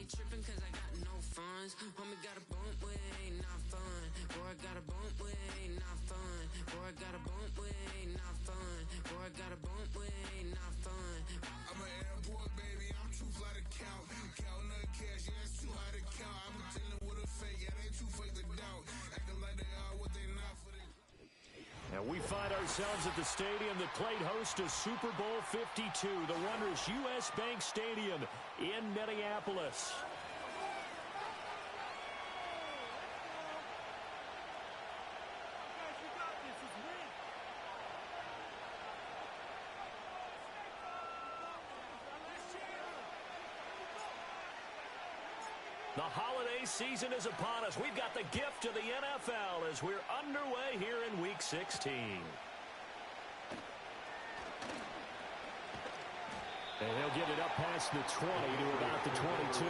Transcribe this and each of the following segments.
ain't tripping cause I got no funds. Homie got a bump with ain't not fun. Boy, I got a bump with ain't not fun. Boy, I got a bump with ain't not fun. Boy, I got a bump with ain't not fun. I'm an airport baby, I'm too fly to count. Counting the cash, yeah, it's too high to count. I'm dealing with a fake, yeah, they too fake to doubt. Acting like they are what they not for the... And we find ourselves at the stadium that played host to Super Bowl 52, the wondrous U.S. Bank Stadium in Minneapolis. The holiday season is upon us. We've got the gift of the NFL as we're underway here in Week 16. And he'll get it up past the 20 to about the 22.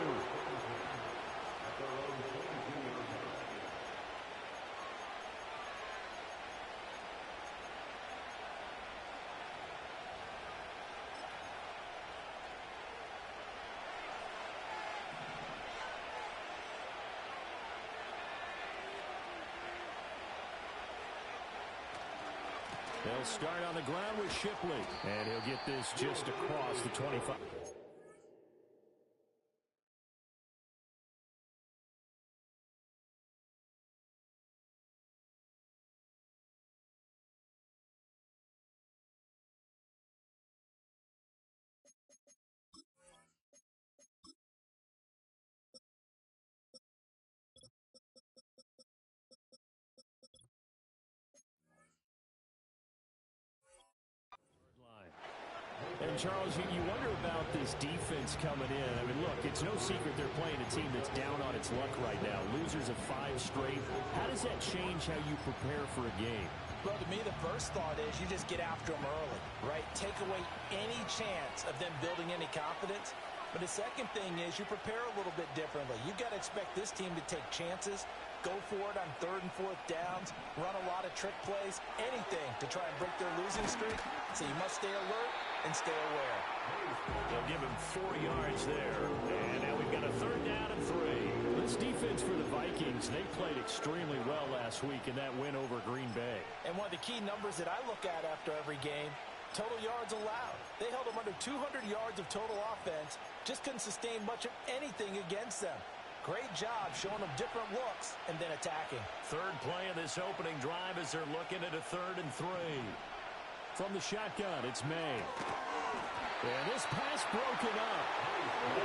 They'll start on the ground with Shipley. And he'll get this just across the 25. And, Charles, you wonder about this defense coming in. I mean, look, it's no secret they're playing a team that's down on its luck right now. Losers of 5 straight. How does that change how you prepare for a game? Well, to me, the first thought is you just get after them early, right? Take away any chance of them building any confidence. But the second thing is you prepare a little bit differently. You've got to expect this team to take chances, go for it on 3rd and 4th downs, run a lot of trick plays, anything to try and break their losing streak. So you must stay alert and stay aware. They'll give him 4 yards there. And now we've got a 3rd down and 3. This defense for the Vikings, they played extremely well last week in that win over Green Bay. And one of the key numbers that I look at after every game, total yards allowed. They held them under 200 yards of total offense. Just couldn't sustain much of anything against them. Great job showing them different looks and then attacking. 3rd play of this opening drive as they're looking at a 3rd and 3. From the shotgun, it's May. And this pass broken up.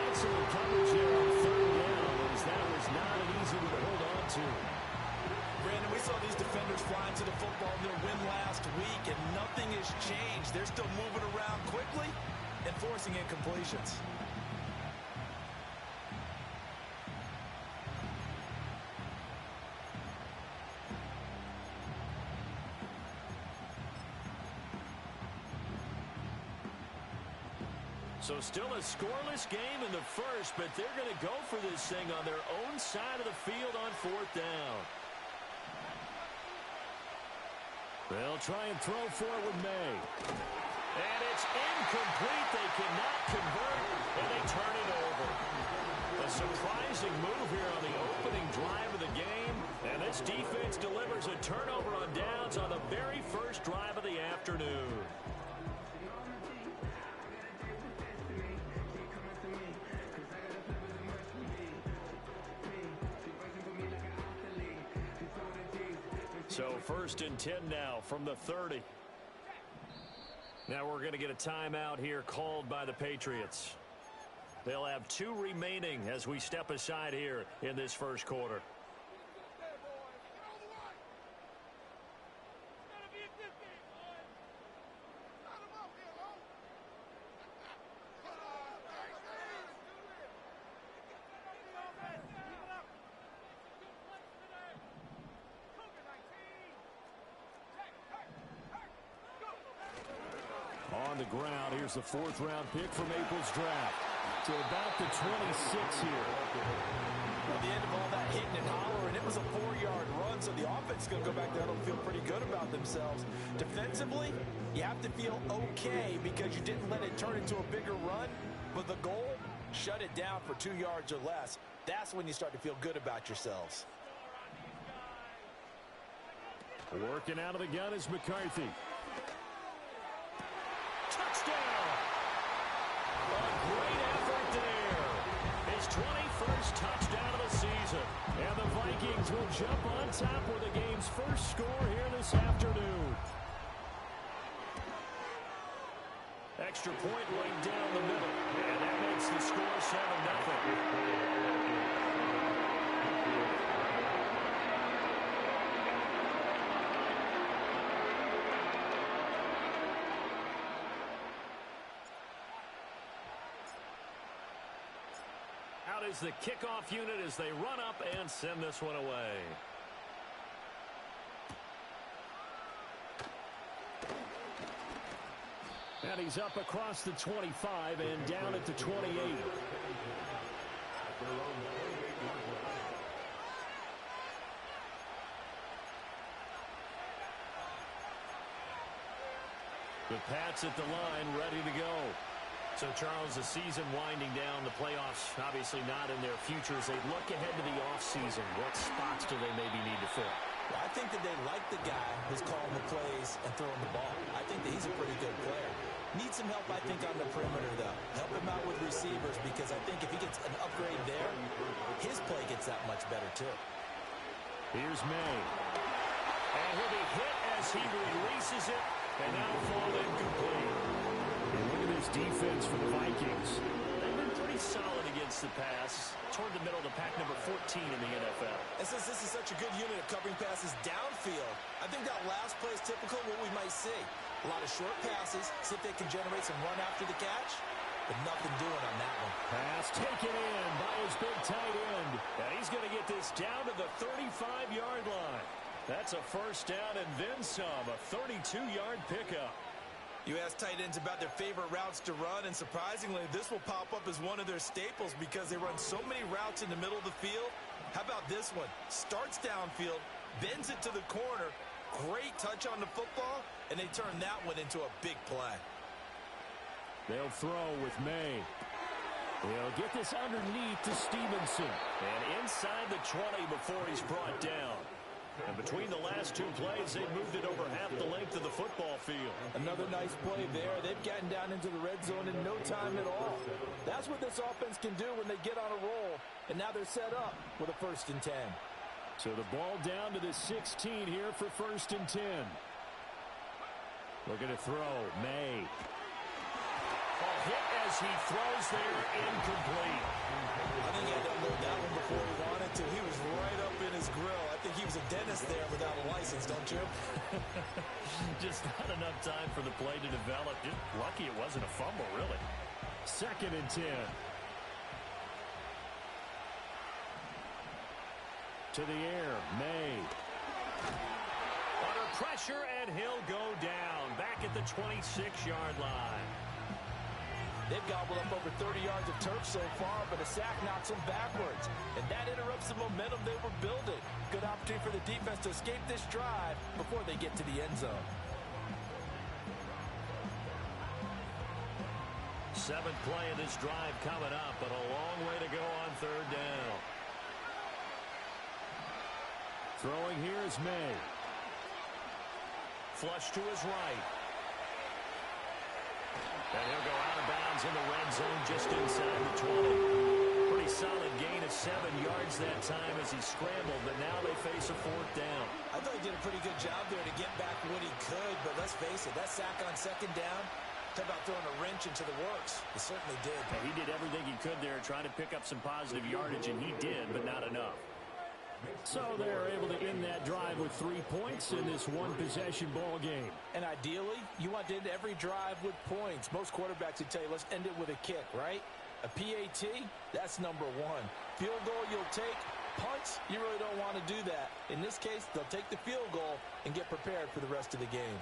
Excellent coverage there on 3rd down, as that was not an easy one to hold on to. Brandon, we saw these defenders flying to the football in their win last week, and nothing has changed. They're still moving around quickly and forcing incompletions. So still a scoreless game in the first, but they're going to go for this thing on their own side of the field on 4th down. They'll try and throw for it with May. And it's incomplete. They cannot convert, and they turn it over. A surprising move here on the opening drive of the game, and this defense delivers a turnover on downs on the very first drive of the afternoon. So 1st and 10 now from the 30. Now we're going to get a timeout here called by the Patriots. They'll have 2 remaining as we step aside here in this first quarter. On the ground, here's the 4th round pick from April's draft. To about the 26 here. At the end of all that hitting and hollering, it was a 4-yard run, so the offense is going to go back there and feel pretty good about themselves. Defensively, you have to feel okay because you didn't let it turn into a bigger run, but the goal, Shut it down for 2 yards or less. That's when you start to feel good about yourselves. Working out of the gun is McCarthy. Touchdown! A great effort there. His 21st touchdown of the season. And the Vikings will jump on top with the game's first score here this afternoon. Extra point right down the middle. And that makes the score 7-0. Out is the kickoff unit as they run up and send this one away. And he's up across the 25 and down at the 28. The Pats at the line, ready to go. So, Charles, the season winding down, the playoffs obviously not in their future. As they look ahead to the offseason, what spots do they maybe need to fill? Well, I think that they like the guy who's calling the plays and throwing the ball. I think that he's a pretty good player. Needs some help, I think, on the perimeter, though. Help him out with receivers, because I think if he gets an upgrade there, his play gets that much better, too. Here's May. And he'll be hit as he releases it, and that'll fall incomplete. And look at this defense for the Vikings. They've been pretty solid against the pass. Toward the middle of the pack, number 14 in the NFL. And since this is such a good unit of covering passes downfield, I think that last play is typical of what we might see. A lot of short passes, see if they can generate some run after the catch, but nothing doing on that one. Pass taken in by his big tight end. And he's going to get this down to the 35-yard line. That's a first down and then some, a 32-yard pickup. You ask tight ends about their favorite routes to run, and surprisingly, this will pop up as one of their staples because they run so many routes in the middle of the field. How about this one? Starts downfield, bends it to the corner, great touch on the football, and they turn that one into a big play. They'll throw with May. They'll get this underneath to Stevenson. And inside the 20 before he's brought down. And between the last two plays, they've moved it over half the length of the football field. Another nice play there. They've gotten down into the red zone in no time at all. That's what this offense can do when they get on a roll. And now they're set up with a 1st and 10. So the ball down to the 16 here for 1st and 10. Looking to throw. May. Hit as he throws there, incomplete. I think he had to unload that one before he wanted to. He was right up in his grill. I think he was a dentist there without a license, don't you? Just not enough time for the play to develop. Just lucky it wasn't a fumble, really. 2nd and 10. To the air, May. Under pressure, and he'll go down. Back at the 26-yard line. They've gobbled up over 30 yards of turf so far, but a sack knocks them backwards. And that interrupts the momentum they were building. Good opportunity for the defense to escape this drive before they get to the end zone. 7th play of this drive coming up, but a long way to go on 3rd down. Throwing here is May. Flush to his right. And he'll go out of bounds in the red zone just inside the 20. Pretty solid gain of 7 yards that time as he scrambled, but now they face a 4th down. I thought he did a pretty good job there to get back what he could, but let's face it, that sack on 2nd down, talk about throwing a wrench into the works. He certainly did. And he did everything he could there, trying to pick up some positive yardage, and he did, but not enough. So they're able to end that drive with 3 points in this one-possession ball game. And ideally, you want to end every drive with points. Most quarterbacks would tell you, let's end it with a kick, right? A PAT, that's number 1. Field goal you'll take. Punts, you really don't want to do that. In this case, they'll take the field goal and get prepared for the rest of the game.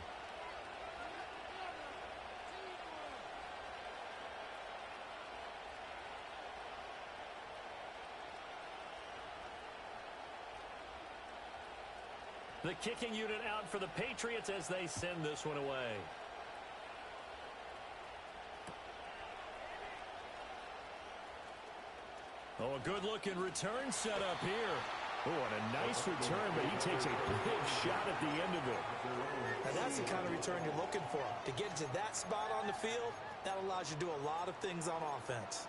The kicking unit out for the Patriots as they send this one away. Oh, a good-looking return set up here. Oh, and a nice return, but he takes a big shot at the end of it. And that's the kind of return you're looking for. To get to that spot on the field, that allows you to do a lot of things on offense.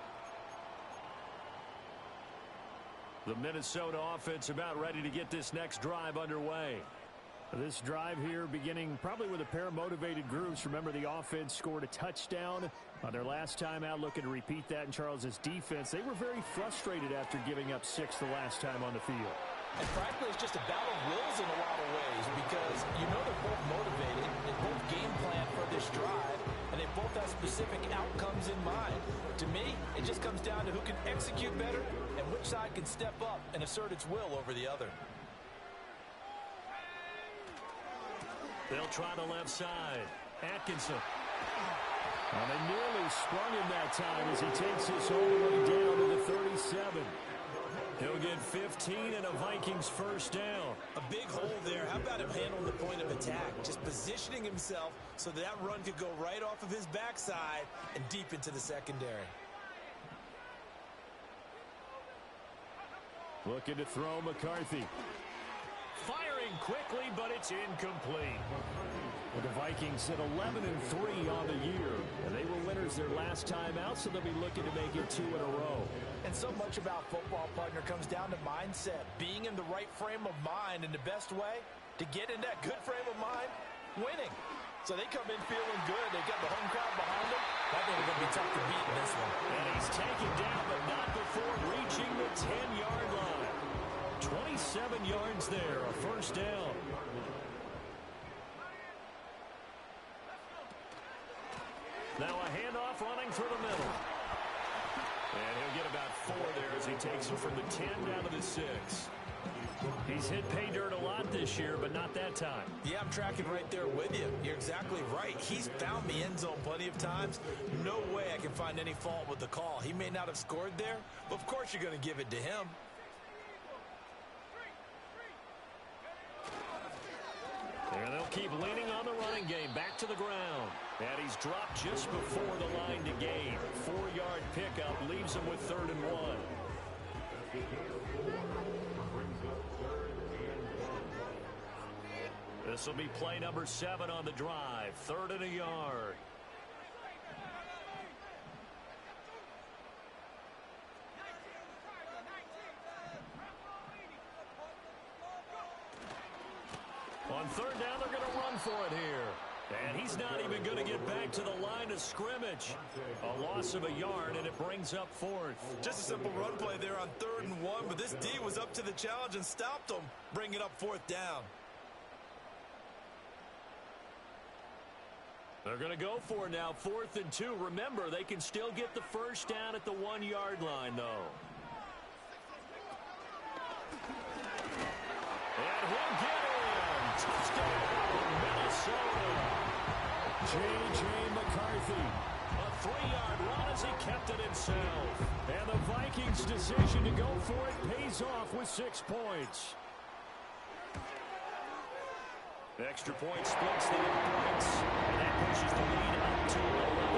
The Minnesota offense about ready to get this next drive underway. This drive here beginning probably with a pair of motivated groups. Remember, the offense scored a touchdown on their last time out, looking to repeat that in Charles's defense. They were very frustrated after giving up 6 the last time on the field. And frankly, it's just a battle of wills in a lot of ways because you know they're both motivated, they both game plan for this drive, and they both have specific outcomes in mind. To me, it just comes down to who can execute better and which side can step up and assert its will over the other. They'll try the left side. Atkinson. Well, they nearly sprung him that time as he takes this all the way down to the 37. He'll get 15 and a Vikings first down. A big hole there. How about him handling the point of attack? Just positioning himself so that run could go right off of his backside and deep into the secondary. Looking to throw McCarthy. Firing quickly, but it's incomplete. Well, the Vikings at 11-3 on the year. And they were winners their last time out, so they'll be looking to make it 2 in a row. And so much about football, partner, comes down to mindset. Being in the right frame of mind, and the best way to get in that good frame of mind, winning. So they come in feeling good. They got the home crowd behind them. I think they're going to be tough to beat in this one. And he's taken down, but not before reaching the 10-yard line. 27 yards there, a first down. Now a handoff running through the middle. And he'll get about 4 there as he takes him from the 10 down to the 6. He's hit pay dirt a lot this year, but not that time. Yeah, I'm tracking right there with you. You're exactly right. He's found the end zone plenty of times. No way I can find any fault with the call. He may not have scored there, but of course you're going to give it to him. And they'll keep leaning on the running game. Back to the ground. And he's dropped just before the line to gain. 4-yard pickup leaves him with 3rd and 1. This will be play number 7 on the drive. 3rd and a yard. On 3rd down, they're going to run for it here. And he's not even going to get back to the line of scrimmage. A loss of a yard, and it brings up 4th. Just a simple run play there on 3rd and 1, but this D was up to the challenge and stopped him, bringing up 4th down. They're going to go for it now, 4th and 2. Remember, they can still get the first down at the 1-yard line, though. And he'll get in. Touchdown, Minnesota. J.J. McCarthy. A 3-yard run as he kept it himself. And the Vikings' decision to go for it pays off with 6 points. The extra point splits the points, and that pushes the lead up to 11.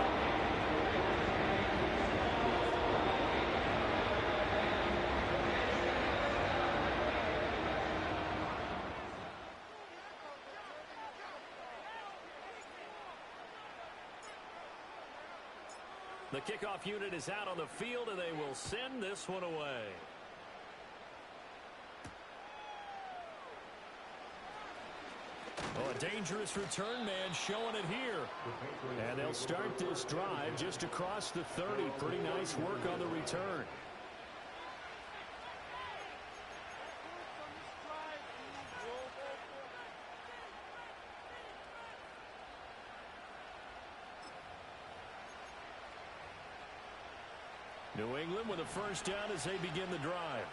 The kickoff unit is out on the field, and they will send this one away. Oh, a dangerous return man showing it here. And they'll start this drive just across the 30. Pretty nice work on the return. New England with a first down as they begin the drive.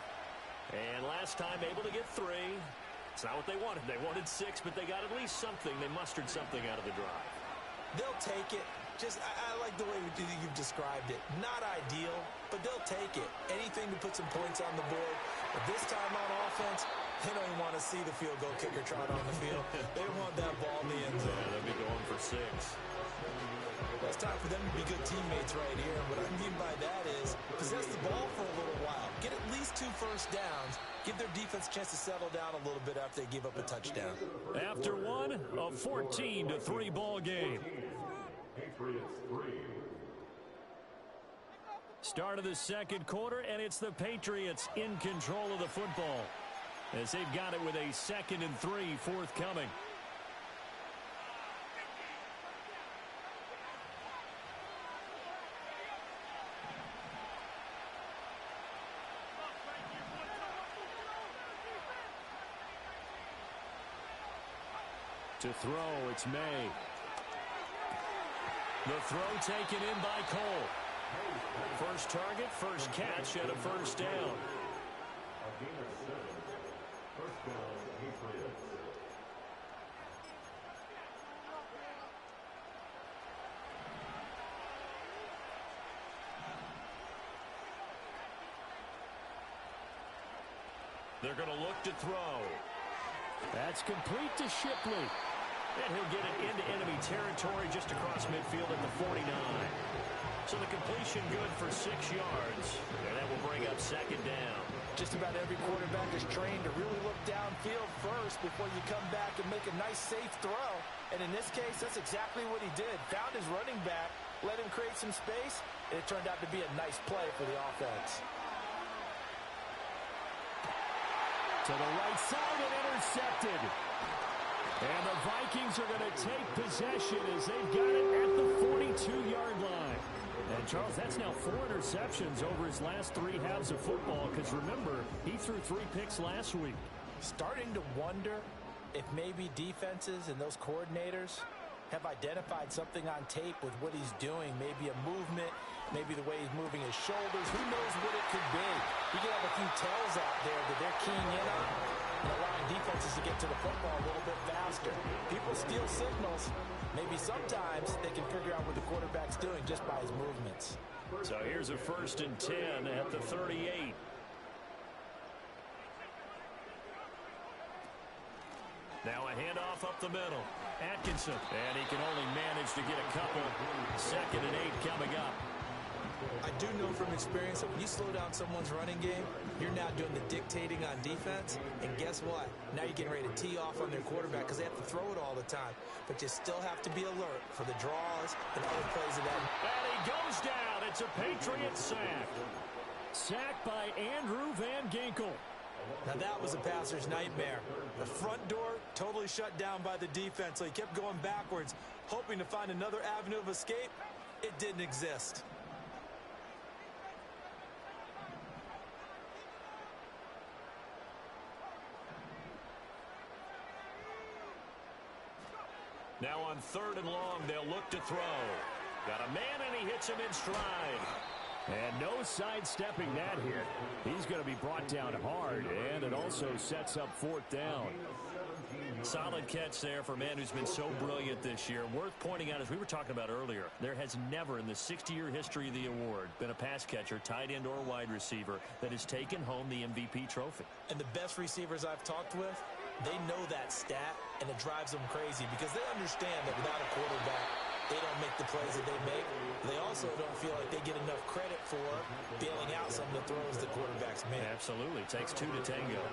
And last time able to get 3. It's not what they wanted. They wanted 6, but they got at least something. They mustered something out of the drive. They'll take it. I like the way you've described it. Not ideal, but they'll take it. Anything to put some points on the board. But this time on offense, they don't even want to see the field goal kicker trot on the field. They want that ball in the end zone. Yeah, they'll be going for 6. Well, it's time for them to be good teammates right here. And what I mean by that is possess the ball for a little while. first downs, give their defense a chance to settle down a little bit after they give up a touchdown. After one, a 14-3 ball game. Start of the second quarter, and it's the Patriots in control of the football as they've got it with a 2nd and 3 forthcoming. To throw, it's May. The throw taken in by Cole. First target, first catch, and a first down. They're going to look to throw. That's complete to Shipley. And he'll get it into enemy territory just across midfield at the 49. So the completion good for 6 yards. And that will bring up 2nd down. Just about every quarterback is trained to really look downfield first before you come back and make a nice, safe throw. And in this case, that's exactly what he did. Found his running back, let him create some space, and it turned out to be a nice play for the offense. To the right side and intercepted. And the Vikings are going to take possession as they've got it at the 42-yard line. And, Charles, that's now 4 interceptions over his last 3 halves of football because, remember, he threw 3 picks last week. Starting to wonder if maybe defenses and those coordinators have identified something on tape with what he's doing. Maybe a movement, maybe the way he's moving his shoulders. Who knows what it could be? You could have a few tells out there that they're keying in on and allowing defenses to get to the football a little bit faster. People steal signals. Maybe sometimes they can figure out what the quarterback's doing just by his movements. So here's a 1st and 10 at the 38. Now a handoff up the middle. Atkinson. And he can only manage to get a couple. 2nd and 8 coming up. I do know from experience that when you slow down someone's running game, you're now doing the dictating on defense. And guess what? Now you're getting ready to tee off on their quarterback because they have to throw it all the time. But you still have to be alert for the draws and other plays of that. And he goes down. It's a Patriot sack. Sacked by Andrew Van Ginkel. Now that was a passer's nightmare. The front door totally shut down by the defense, so he kept going backwards, hoping to find another avenue of escape. It didn't exist. Now on 3rd and long, they'll look to throw. Got a man, and he hits him in stride. And no sidestepping that hit. He's going to be brought down hard, and it also sets up 4th down. Solid catch there for a man who's been so brilliant this year. Worth pointing out, as we were talking about earlier, there has never in the 60-year history of the award been a pass catcher, tight end, or wide receiver that has taken home the MVP trophy. And the best receivers I've talked with, they know that stat, and it drives them crazy because they understand that without a quarterback, they don't make the plays that they make. They also don't feel like they get enough credit for bailing out some of the throws the quarterbacks make. Absolutely. Takes 2 to tango.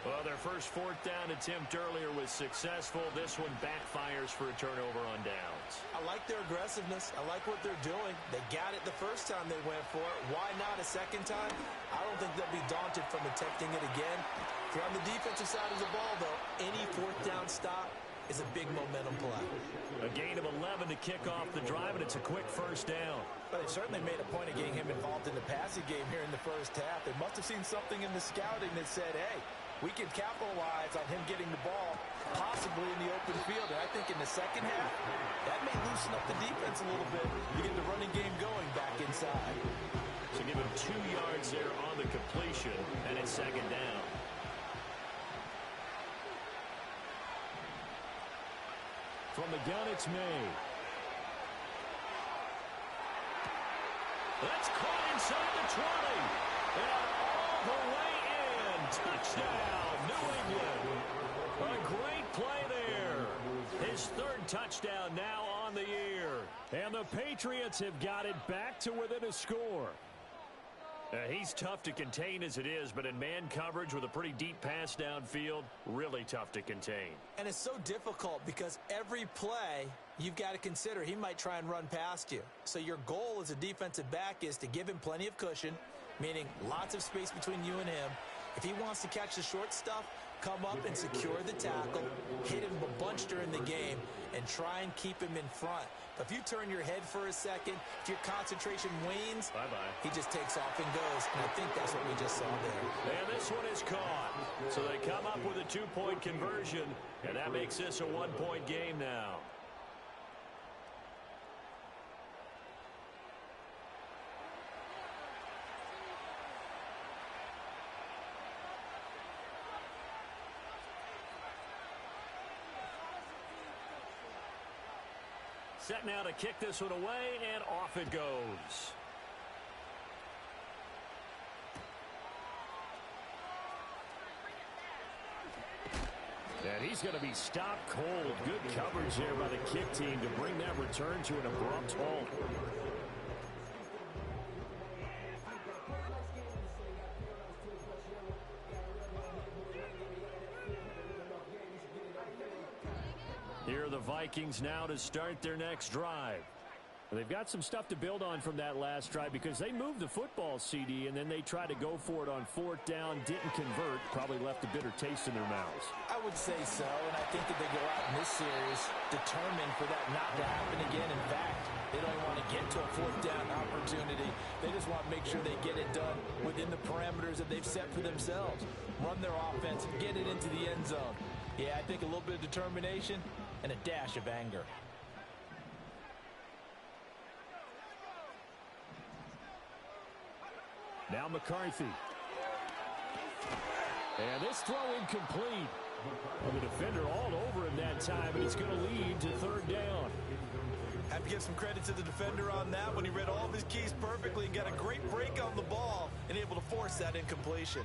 Well, their first 4th down attempt earlier was successful. This one backfires for a turnover on downs. I like their aggressiveness. I like what they're doing. They got it the first time they went for it. Why not a second time? I don't think they'll be daunted from attempting it again. If you're on the defensive side of the ball, though, any 4th down stop is a big momentum play. A gain of 11 to kick off the drive, and it's a quick first down. But they certainly made a point of getting him involved in the passing game here in the first half. They must have seen something in the scouting that said, hey, we can capitalize on him getting the ball, possibly in the open field. And I think in the second half, that may loosen up the defense a little bit to get the running game going back inside. So give him 2 yards there on the completion, and it's 2nd down. From the gun, it's May. That's caught inside the 20. And all the way in. Touchdown, New England. A great play there. His 3rd touchdown now on the year. And the Patriots have got it back to within a score. He's tough to contain as it is, but in man coverage with a pretty deep pass downfield, really tough to contain. And it's so difficult because every play you've got to consider he might try and run past you. So your goal as a defensive back is to give him plenty of cushion, meaning lots of space between you and him. If he wants to catch the short stuff, come up and secure the tackle, hit him a bunch during the game, and try and keep him in front. But if you turn your head for a second, if your concentration wanes, he just takes off and goes. And I think that's what we just saw there. And this one is caught. So they come up with a 2-point conversion, and that makes this a 1-point game now. Set now to kick this one away, and off it goes. And he's going to be stopped cold. Good coverage there by the kick team to bring that return to an abrupt halt. Here are the Vikings now to start their next drive. They've got some stuff to build on from that last drive because they moved the football, CD, and then they tried to go for it on 4th down, didn't convert, probably left a bitter taste in their mouths. I would say so, and I think that they go out in this series determined for that not to happen again. In fact, they don't want to get to a 4th down opportunity. They just want to make sure they get it done within the parameters that they've set for themselves. Run their offense, get it into the end zone. Yeah, I think a little bit of determination and a dash of anger. Now McCarthy. And this throw incomplete. Well, the defender all over him that time, and it's going to lead to 3rd down. Have to give some credit to the defender on that when he read all of his keys perfectly and got a great break on the ball and able to force that incompletion.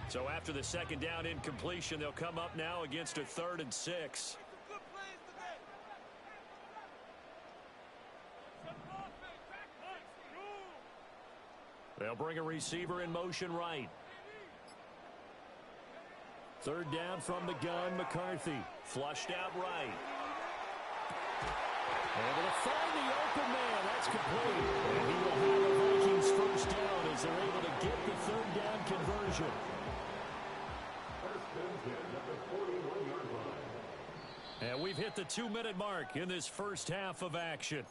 So after the 2nd down incompletion, they'll come up now against a 3rd and 6. They'll bring a receiver in motion right. 3rd down from the gun, McCarthy. Flushed out right. Able to find the open man. That's complete. And he will have the Vikings 1st down as they're able to get the 3rd down conversion. And we've hit the 2-minute mark in this first half of action.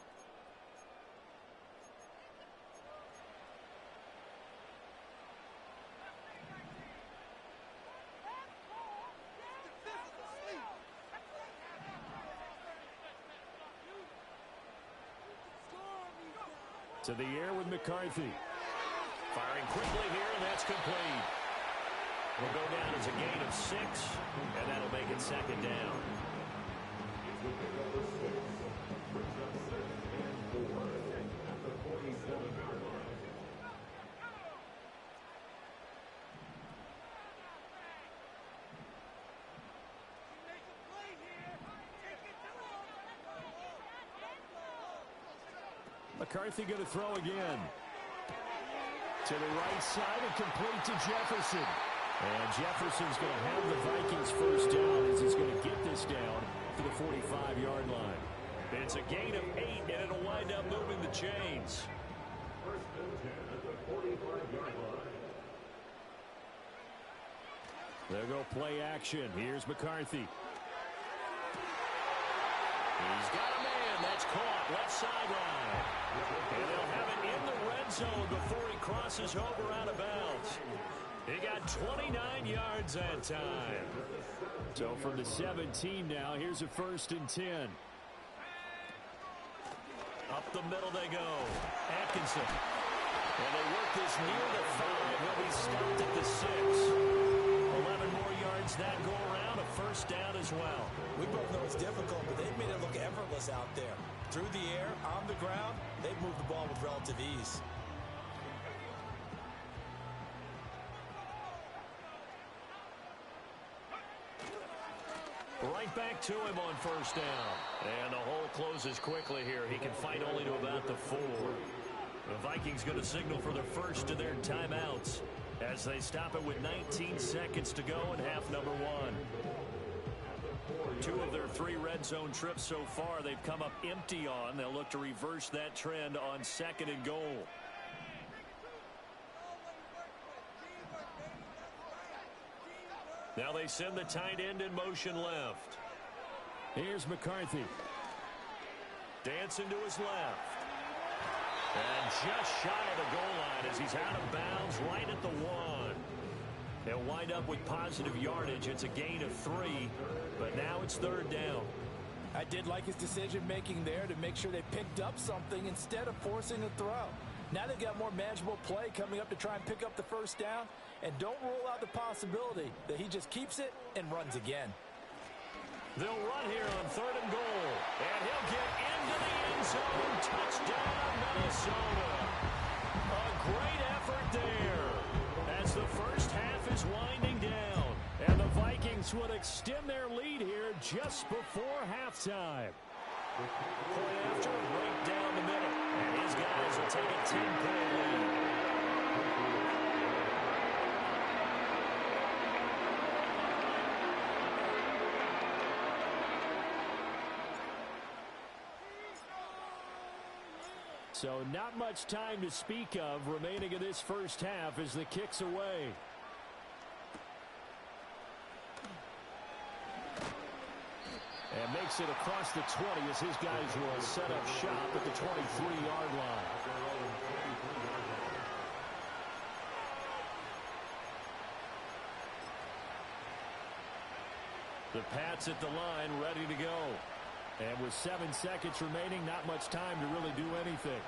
To the air with McCarthy. Firing quickly here, and that's complete. Will go down as a gain of 6, and that'll make it 2nd down. McCarthy going to throw again. To the right side and complete to Jefferson. And Jefferson's going to have the Vikings 1st down as he's going to get this down to the 45-yard line. It's a gain of 8, and it'll wind up moving the chains. 1st and 10 at the 45-yard line. There go play action. Here's McCarthy. He's got a man. That's caught. Left sideline. And they'll have it in the red zone before he crosses over out of bounds. He got 29 yards that time. So from the 17 now, here's a 1st and 10. Up the middle they go. Atkinson. And they work this near the 5. He'll be stopped at the 6. 11 more yards wins that go-around, a first down as well. We both know it's difficult, but they've made it look effortless out there. Through the air, on the ground, they've moved the ball with relative ease. Right back to him on first down. And the hole closes quickly here. He can fight only to about the 4. The Vikings going to signal for the first of their timeouts as they stop it with 19 seconds to go in half number 1. 2 of their 3 red zone trips so far they've come up empty on. They'll look to reverse that trend on 2nd and goal. Now they send the tight end in motion left. Here's McCarthy. Dancing to his left. And just shy of the goal line as he's out of bounds right at the 1. They'll wind up with positive yardage. It's a gain of 3, but now it's 3rd down. I did like his decision-making there to make sure they picked up something instead of forcing a throw. Now they've got more manageable play coming up to try and pick up the first down, and don't rule out the possibility that he just keeps it and runs again. They'll run here on 3rd and goal, and he'll get into the end zone. Touchdown, Minnesota. A great effort there as the first half is winding down, and the Vikings would extend their lead here just before halftime. Point after, right down the middle, and his guys will take a 10-point lead. So not much time to speak of remaining in this first half as the kick's away. And makes it across the 20 as his guys will set up shop at the 23-yard line. The Pats at the line ready to go. And with 7 seconds remaining, not much time to really do anything.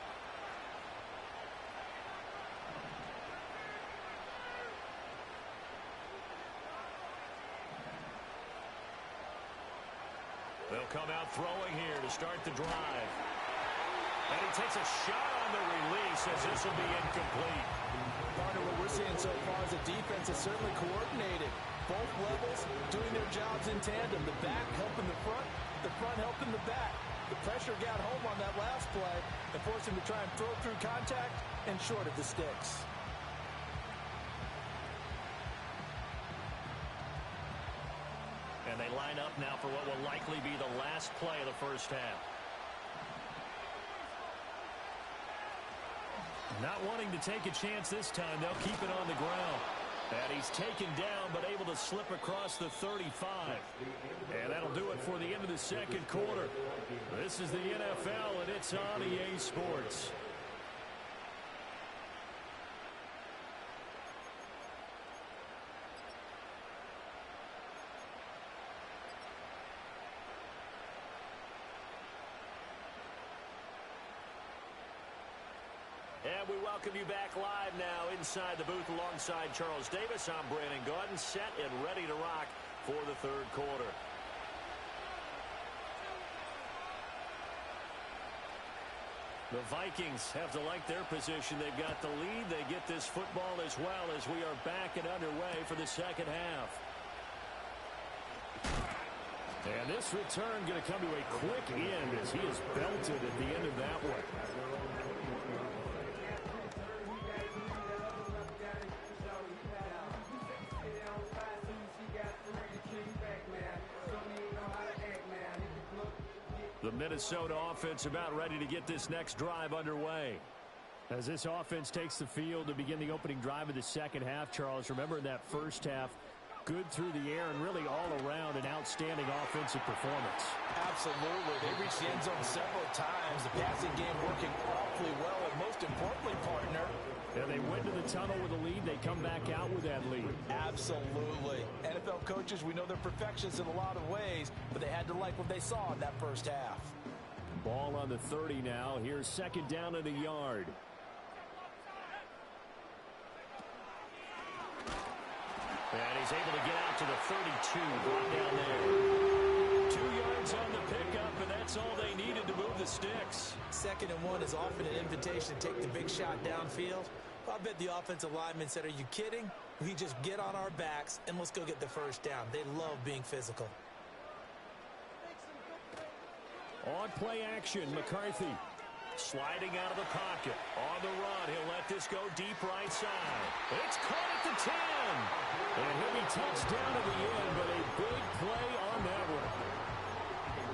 They'll come out throwing here to start the drive. And he takes a shot on the release as this will be incomplete. Partner, what we're seeing so far is the defense is certainly coordinated. Both levels doing their jobs in tandem. The back helping the front helping the back. The pressure got home on that last play and forced him to try and throw through contact and short of the sticks. And they line up now for what will likely be the last play of the first half. Not wanting to take a chance this time, they'll keep it on the ground. And he's taken down, but able to slip across the 35. And that'll do it for the end of the second quarter. This is the NFL, and it's on EA Sports. And we welcome you back live now inside the booth alongside Charles Davis. I'm Brandon Gaudin, set and ready to rock for the third quarter. The Vikings have to like their position. They've got the lead. They get this football as well as we are back and underway for the second half. And this return going to come to a quick end as he is belted at the end of that one. The Minnesota offense about ready to get this next drive underway. As this offense takes the field to begin the opening drive of the second half, Charles, remember in that first half, good through the air and really all around an outstanding offensive performance. Absolutely. They reached the end zone several times. The passing game working awfully well, and most importantly, partner, and they went to the tunnel with a lead. They come back out with that lead. Absolutely. NFL coaches, we know they're perfectionists in a lot of ways, but they had to like what they saw in that first half. Ball on the 30 now. Here's second down and a yard. And he's able to get out to the 32, brought down there. 2 yards on the pickup, and that's all they needed to move the sticks. 2nd and 1 is often an invitation to take the big shot downfield. I bet the offensive lineman said, are you kidding? We just get on our backs and let's go get the first down. They love being physical. On play action, McCarthy. Sliding out of the pocket. On the run, he'll let this go deep right side. It's caught at the 10. A heavy touchdown at the end, but a big play on that one.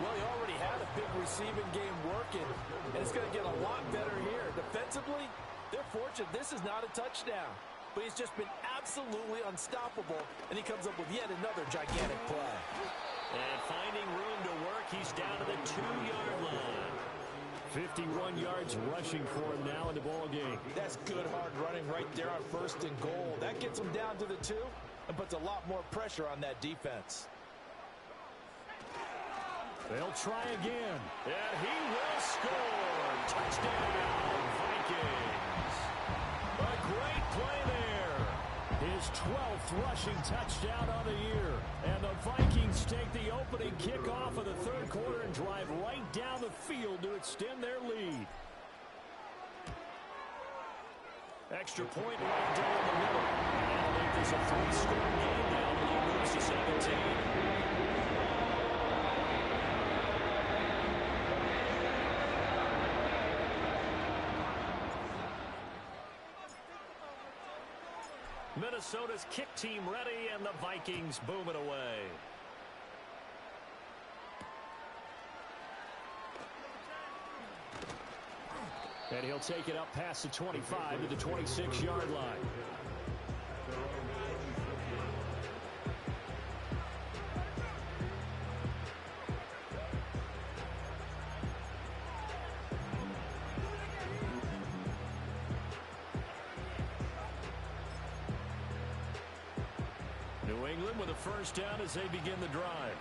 Well, he already had a big receiving game working, and it's going to get a lot better here. Defensively, they're fortunate this is not a touchdown, but he's just been absolutely unstoppable, and he comes up with yet another gigantic play. And finding room to work, he's down to the 2-yard line. 51 yards rushing for him now in the ball game. That's good hard running right there on 1st and goal. That gets him down to the 2 and puts a lot more pressure on that defense. They'll try again. And he will score. Touchdown, Vikings. A great play there. His 12th rushing touchdown on the year. And the Vikings take the opening kickoff of the 3rd quarter and drive right down the field to extend their lead. Extra point right down the middle. That'll make this a 3-score game now. The lead moves to 17. Minnesota's kick team ready, and the Vikings boom it away. And he'll take it up past the 25 to the 26-yard line. New England with a first down as they begin the drive.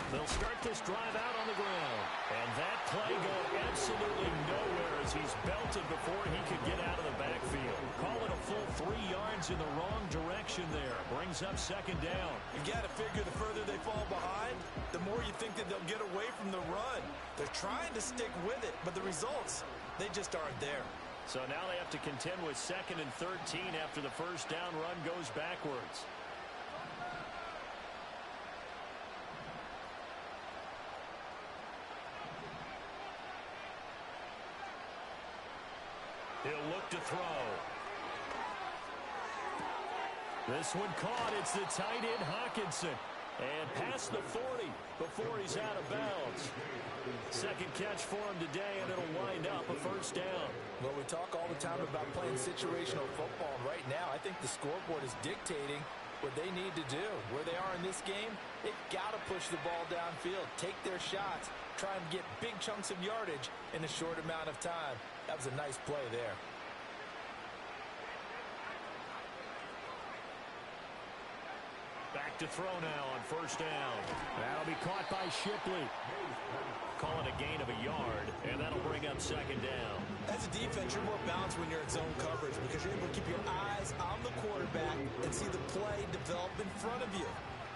They'll start this drive out on the ground. And that play going absolutely nowhere as he's belted before he could get out of the backfield. Call it a full 3 yards in the wrong direction there. Brings up 2nd down. You got to figure the further they fall behind, the more you think that they'll get away from the run. They're trying to stick with it, but the results, they just aren't there. So now they have to contend with 2nd and 13 after the first down run goes backwards. He'll look to throw. This one caught. It's the tight end Hockenson. And past the 40 before he's out of bounds. 2nd catch for him today, and it'll wind up a first down. Well, we talk all the time about playing situational football. Right now, I think the scoreboard is dictating what they need to do. Where they are in this game, they've got to push the ball downfield, take their shots, try and get big chunks of yardage in a short amount of time. That was a nice play there. Back to throw now on first down. That'll be caught by Shipley. Call it a gain of a yard, and that'll bring up 2nd down. As a defense, you're more balanced when you're in zone coverage because you're able to keep your eyes on the quarterback and see the play develop in front of you.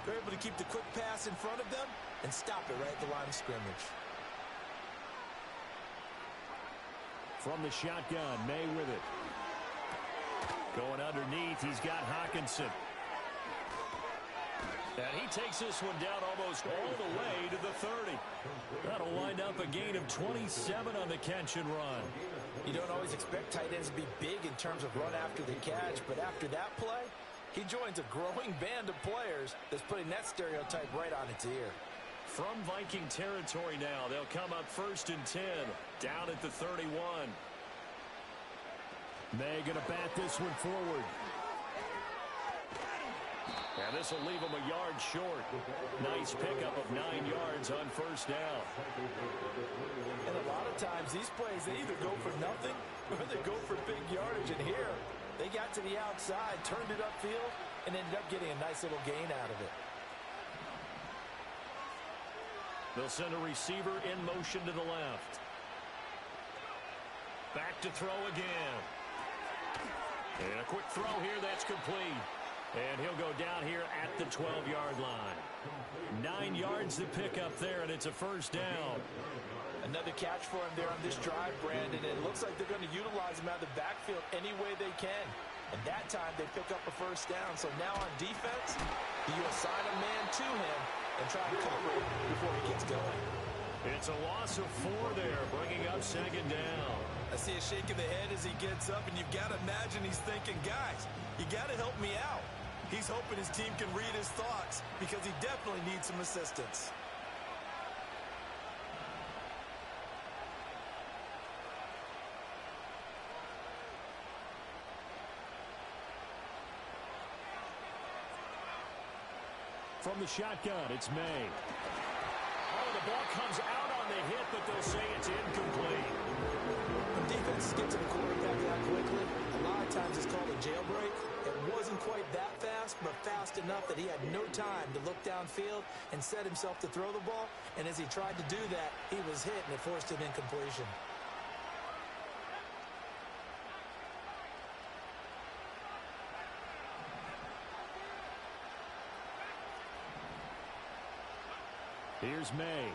You're able to keep the quick pass in front of them and stop it right at the line of scrimmage. From the shotgun, May with it. Going underneath, he's got Hockenson. And he takes this one down almost all the way to the 30. That'll wind up a gain of 27 on the catch and run. You don't always expect tight ends to be big in terms of run after the catch, but after that play, he joins a growing band of players that's putting that stereotype right on its ear. From Viking territory now, they'll come up 1st and 10, down at the 31. May going to bat this one forward. And this will leave him a yard short. Nice pickup of 9 yards on first down. And a lot of times these plays, they either go for nothing or they go for big yardage. And here, they got to the outside, turned it upfield, and ended up getting a nice little gain out of it. They'll send a receiver in motion to the left. Back to throw again. And a quick throw here that's complete. And he'll go down here at the 12-yard line. 9 yards to pick up there, and it's a first down. Another catch for him there on this drive, Brandon. It looks like they're going to utilize him out of the backfield any way they can. And that time they pick up a first down. So now on defense, you assign a man to him and try to cover it before he gets going. It's a loss of 4 there, bringing up second down. I see a shake of the head as he gets up, and you've got to imagine he's thinking, guys, you got to help me out. He's hoping his team can read his thoughts because he definitely needs some assistance. From the shotgun, it's May. Oh, the ball comes out on the hit, but they'll say it's incomplete. When defenses get to the quarterback that quickly, a lot of times it's called a jailbreak. It wasn't quite that fast, but fast enough that he had no time to look downfield and set himself to throw the ball. And as he tried to do that, he was hit, and it forced an incompletion. Here's May.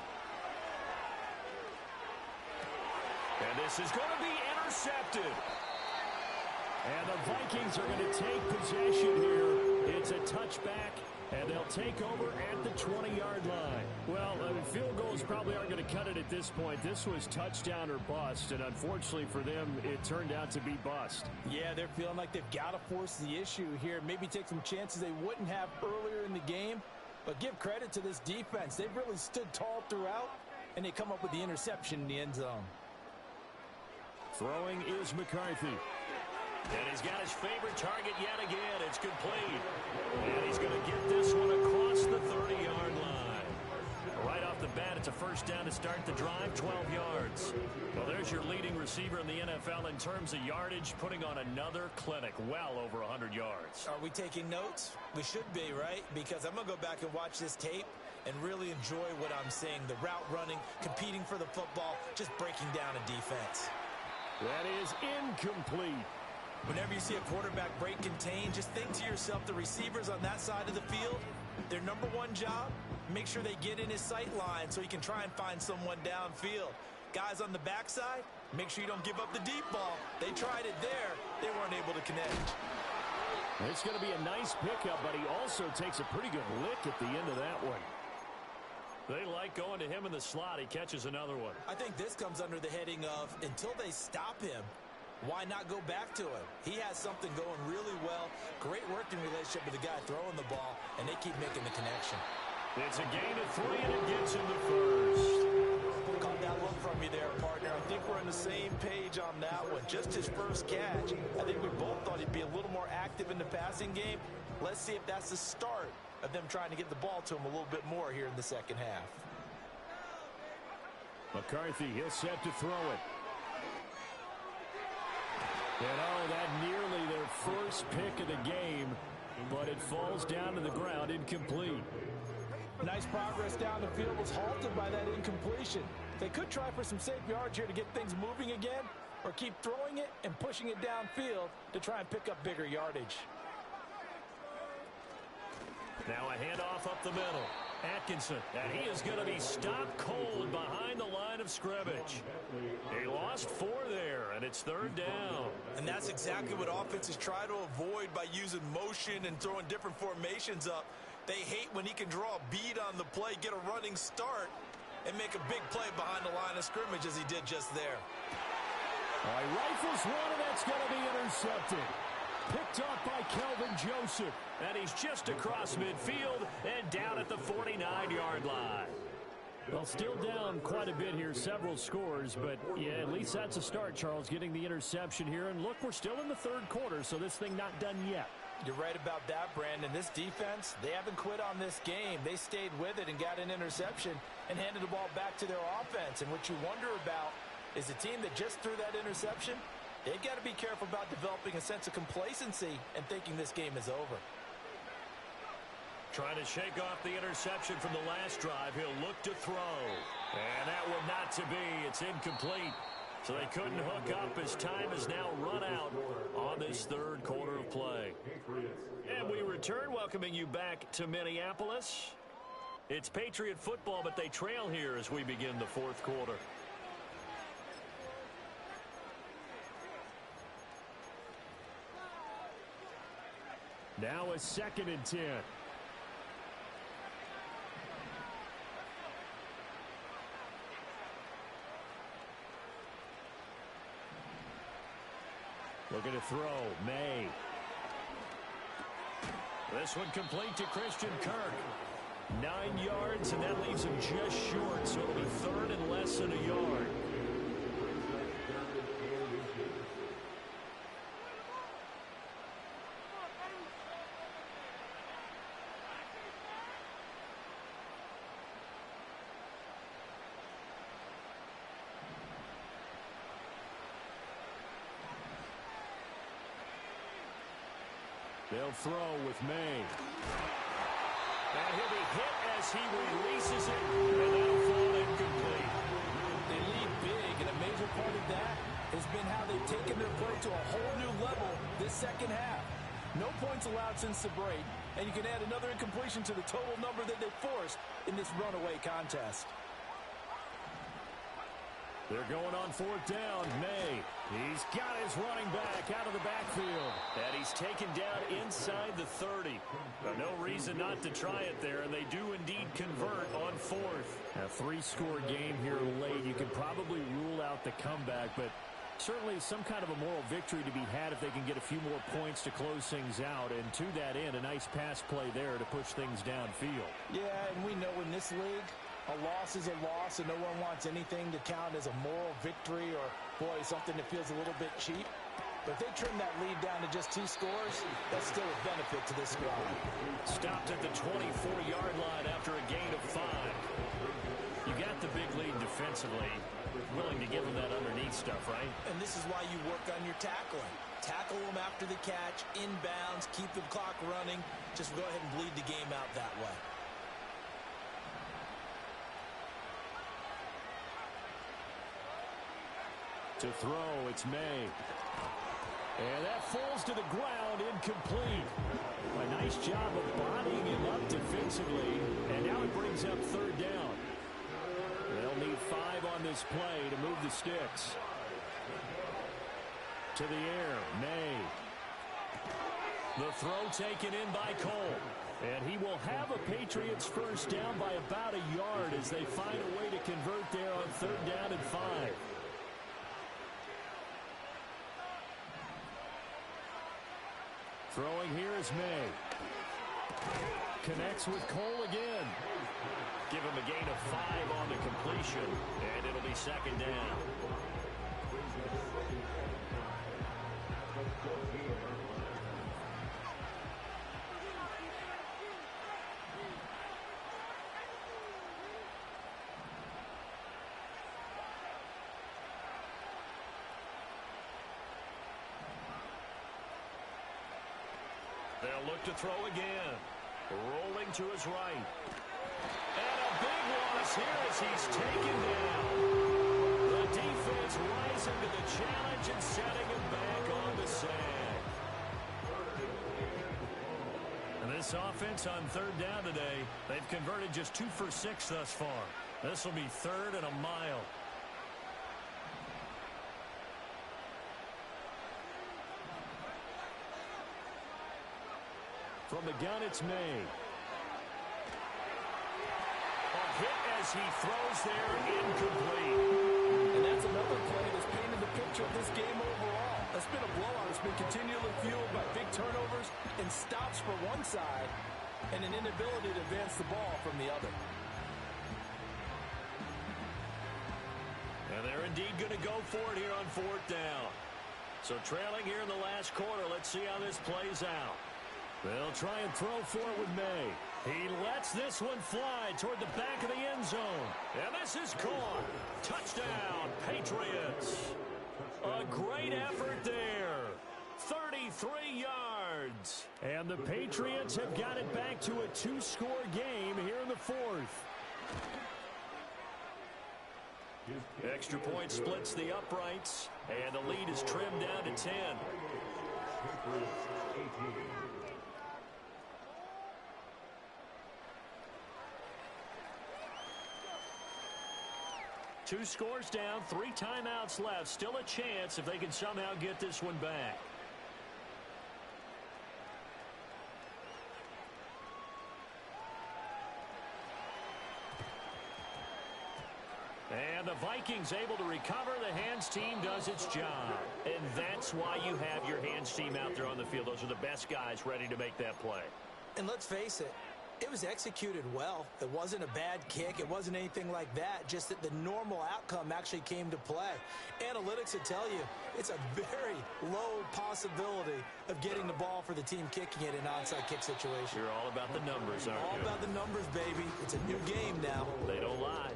And this is going to be intercepted. And the Vikings are going to take possession here. It's a touchback, and they'll take over at the 20-yard line. Well, field goals probably aren't going to cut it at this point. This was touchdown or bust, and unfortunately for them, it turned out to be bust. Yeah, they're feeling like they've got to force the issue here. Maybe take some chances they wouldn't have earlier in the game. But give credit to this defense. They've really stood tall throughout, and they come up with the interception in the end zone. Throwing is McCarthy. And he's got his favorite target yet again. It's complete. And he's going to get this one across the 30-yard line. Right off the bat, it's a first down to start the drive, 12 yards. Well, there's your leading receiver in the NFL in terms of yardage, putting on another clinic, well over 100 yards. Are we taking notes? We should be, right? Because I'm going to go back and watch this tape and really enjoy what I'm seeing. The route running, competing for the football, just breaking down a defense. That is incomplete. Whenever you see a quarterback break contain, just think to yourself, the receivers on that side of the field, their number one job, make sure they get in his sight line so he can try and find someone downfield. Guys on the backside, make sure you don't give up the deep ball. They tried it there. They weren't able to connect. It's going to be a nice pickup, but he also takes a pretty good lick at the end of that one. They like going to him in the slot. He catches another one. I think this comes under the heading of, until they stop him, why not go back to him? He has something going really well. Great working relationship with the guy throwing the ball, and they keep making the connection. It's a gain of 3, and it gets him the first. Caught that look from you there, partner. I think we're on the same page on that one. Just his first catch. I think we both thought he'd be a little more active in the passing game. Let's see if that's the start of them trying to get the ball to him a little bit more here in the second half. McCarthy, he'll set to throw it. And that nearly their first pick of the game, but it falls down to the ground, incomplete. Nice progress down the field, was halted by that incompletion. They could try for some safe yards here to get things moving again, or keep throwing it and pushing it downfield to try and pick up bigger yardage. Now a handoff up the middle. Atkinson, and he is going to be stopped cold behind the line of scrimmage. He lost 4 there, and it's third down. And that's exactly what offenses try to avoid by using motion and throwing different formations up. They hate when he can draw a bead on the play, get a running start, and make a big play behind the line of scrimmage as he did just there. All right, rifles one, and that's going to be intercepted. Picked up by Kelvin Joseph. And he's just across midfield and down at the 49-yard line. Well, still down quite a bit here, several scores, but yeah, at least that's a start, Charles, getting the interception here. And look, we're still in the third quarter, so this thing not done yet. You're right about that, Brandon. This defense, they haven't quit on this game. They stayed with it and got an interception and handed the ball back to their offense. And what you wonder about is the team that just threw that interception, they've got to be careful about developing a sense of complacency and thinking this game is over. Trying to shake off the interception from the last drive. He'll look to throw. And that one not to be. It's incomplete. So they couldn't hook up as time has now run out on this third quarter of play. And we return, welcoming you back to Minneapolis. It's Patriot football, but they trail here as we begin the fourth quarter. Now a 2nd and 10. Looking to throw, May. This one complete to Christian Kirk. 9 yards, and that leaves him just short, so it'll be 3rd and less than a yard. They'll throw with May. And he'll be hit as he releases it, and that'll fall incomplete. They lead big, and a major part of that has been how they've taken their play to a whole new level this second half. No points allowed since the break, and you can add another incompletion to the total number that they forced in this runaway contest. They're going on 4th down. May. He's got his running back out of the backfield. And he's taken down inside the 30. No reason not to try it there, and they do indeed convert on 4th. A 3-score game here late. You can probably rule out the comeback, but certainly some kind of a moral victory to be had if they can get a few more points to close things out. And to that end, a nice pass play there to push things downfield. Yeah, and we know in this league, a loss is a loss, and no one wants anything to count as a moral victory or, boy, something that feels a little bit cheap. But if they trim that lead down to just 2 scores, that's still a benefit to this squad. Stopped at the 24-yard line after a gain of 5. You got the big lead defensively. Willing to give them that underneath stuff, right? And this is why you work on your tackling. Tackle them after the catch, inbounds, keep the clock running. Just go ahead and bleed the game out that way. To throw, it's May. And that falls to the ground, incomplete. A nice job of bodying him up defensively. And now it brings up 3rd down. They'll need 5 on this play to move the sticks. To the air, May. The throw taken in by Cole. And he will have a Patriots first down by about a yard as they find a way to convert there on 3rd down and 5. Throwing here is May. Connects with Cole again. Give him a gain of 5 on the completion, and it'll be 2nd down. They'll look to throw again. Rolling to his right. And a big loss here as he's taken down. The defense rising to the challenge and setting him back on the sand. And this offense on 3rd down today, they've converted just 2 for 6 thus far. This will be 3rd and a mile. From the gun, it's May. A hit as he throws there, incomplete. And that's another play that's painted the picture of this game overall. It's been a blowout. It's been continually fueled by big turnovers and stops for one side and an inability to advance the ball from the other. And they're indeed going to go for it here on 4th down. So trailing here in the last quarter, let's see how this plays out. They'll try and throw for it with May. He lets this one fly toward the back of the end zone. And this is caught. Touchdown, Patriots. A great effort there. 33 yards. And the Patriots have got it back to a 2-score game here in the 4th. Extra point splits the uprights, and the lead is trimmed down to 10. Two scores down, 3 timeouts left. Still a chance if they can somehow get this one back. And the Vikings able to recover. The hands team does its job. And that's why you have your hands team out there on the field. Those are the best guys ready to make that play. And let's face it, it was executed well. It wasn't a bad kick. It wasn't anything like that. Just that the normal outcome actually came to play. Analytics will tell you it's a very low possibility of getting the ball for the team kicking it in an onside kick situation. You're all about the numbers, aren't you? All about the numbers, baby. It's a new game now. They don't lie.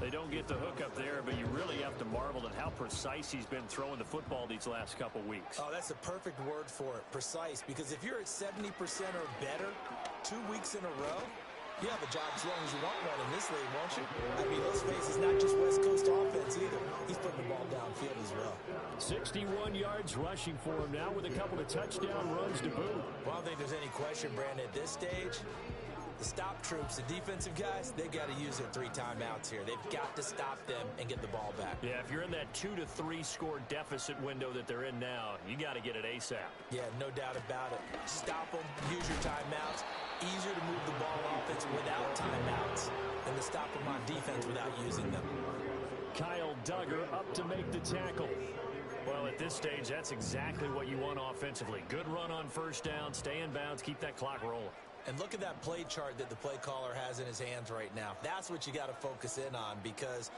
They don't get the hook up there, but you really have to marvel at how precise he's been throwing the football these last couple weeks. Oh, that's the perfect word for it, precise. Because if you're at 70% or better 2 weeks in a row, you have a job as long as you want one in this league, won't you? I mean, let's face it, it's not just West Coast offense either. He's putting the ball downfield as well. 61 yards rushing for him now with a couple of touchdown runs to boot. Well, I don't think there's any question, Brandon, at this stage, the stop troops, the defensive guys, they got to use their 3 timeouts here. They've got to stop them and get the ball back. Yeah, if you're in that 2 to 3 score deficit window that they're in now, you got to get it ASAP. Yeah, no doubt about it. Stop them, use your timeouts. Easier to move the ball offense without timeouts than to stop them on defense without using them. Kyle Duggar up to make the tackle. Well, at this stage, that's exactly what you want offensively. Good run on first down, stay in bounds, keep that clock rolling. And look at that play chart that the play caller has in his hands right now. That's what you got to focus in on, because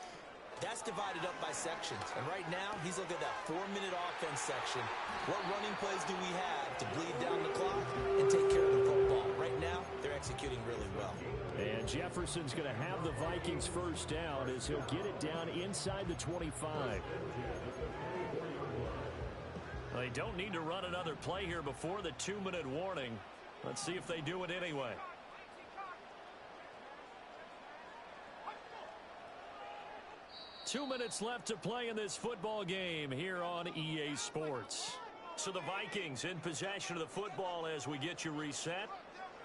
that's divided up by sections. And right now, he's looking at that 4-minute offense section. What running plays do we have to bleed down the clock and take care of the football? Right now, they're executing really well. And Jefferson's going to have the Vikings first down as he'll get it down inside the 25. They don't need to run another play here before the 2-minute warning. Let's see if they do it anyway. Two minutes left to play in this football game here on EA Sports. So the Vikings in possession of the football as we get you reset.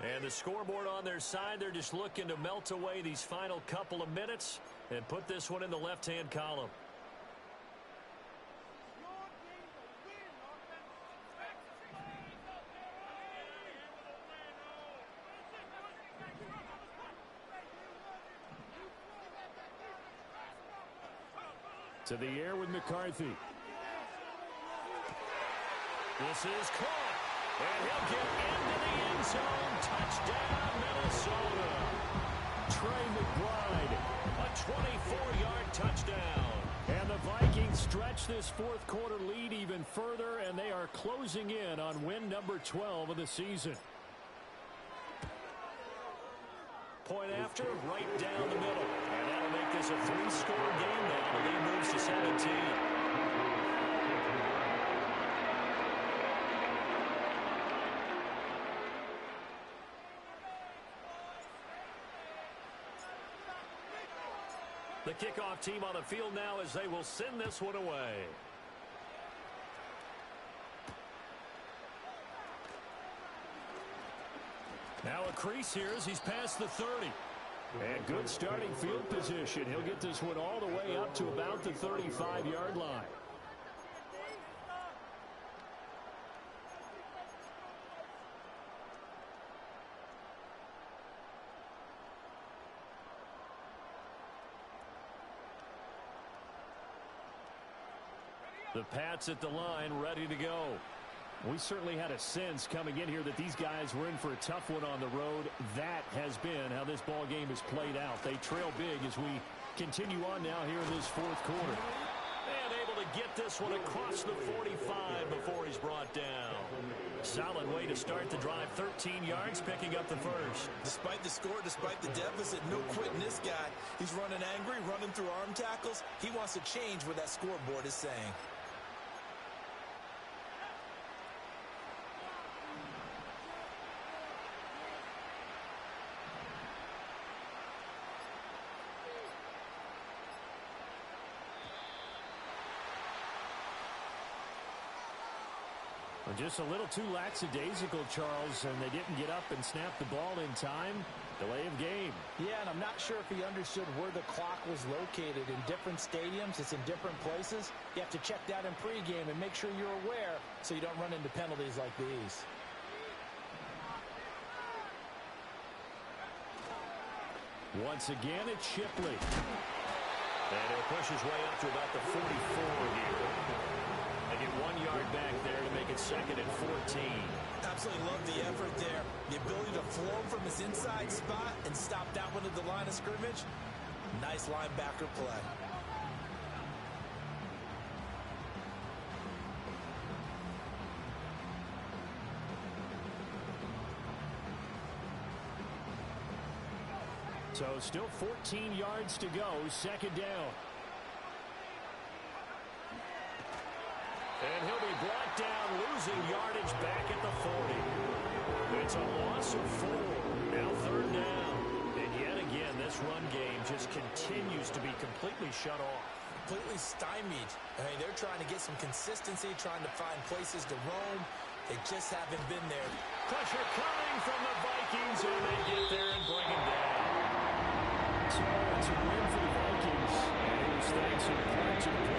And the scoreboard on their side, they're just looking to melt away these final couple of minutes and put this one in the left-hand column. To the air with McCarthy. This is caught. And he'll get into the end zone. Touchdown, Minnesota. Trey McBride. A 24-yard touchdown. And the Vikings stretch this fourth quarter lead even further, and they are closing in on win number 12 of the season. Point after, right down the middle. And that'll make this a 3-score game now. The lead moves to 17. The kickoff team on the field now as they will send this one away. Now a crease here as he's past the 30. And good starting field position. He'll get this one all the way up to about the 35-yard line. The Pats at the line, ready to go. We certainly had a sense coming in here that these guys were in for a tough one on the road. That has been how this ball game has played out. They trail big as we continue on now here in this fourth quarter. And able to get this one across the 45 before he's brought down. Solid way to start the drive. 13 yards, picking up the first. Despite the score, despite the deficit, no quitting this guy. He's running angry, running through arm tackles. He wants to change what that scoreboard is saying. Just a little too lackadaisical, Charles, and they didn't get up and snap the ball in time. Delay of game. Yeah, and I'm not sure if he understood where the clock was located. In different stadiums, it's in different places. You have to check that in pregame and make sure you're aware so you don't run into penalties like these. Once again, it's Shipley. And he'll push his way up to about the 44 here. They get 1 yard back there to make it 2nd and 14. Absolutely love the effort there. The ability to flow from his inside spot and stop that one at the line of scrimmage. Nice linebacker play. So still 14 yards to go, 2nd down. And he'll be brought down, losing yardage back at the 40. It's a loss of 4. Now 3rd down. And yet again, this run game just continues to be completely shut off. Completely stymied. I mean, they're trying to get some consistency, trying to find places to roam. They just haven't been there. Pressure coming from the Vikings, and they get there and bring him down. So it's a win for the Vikings. And it was thanks in part to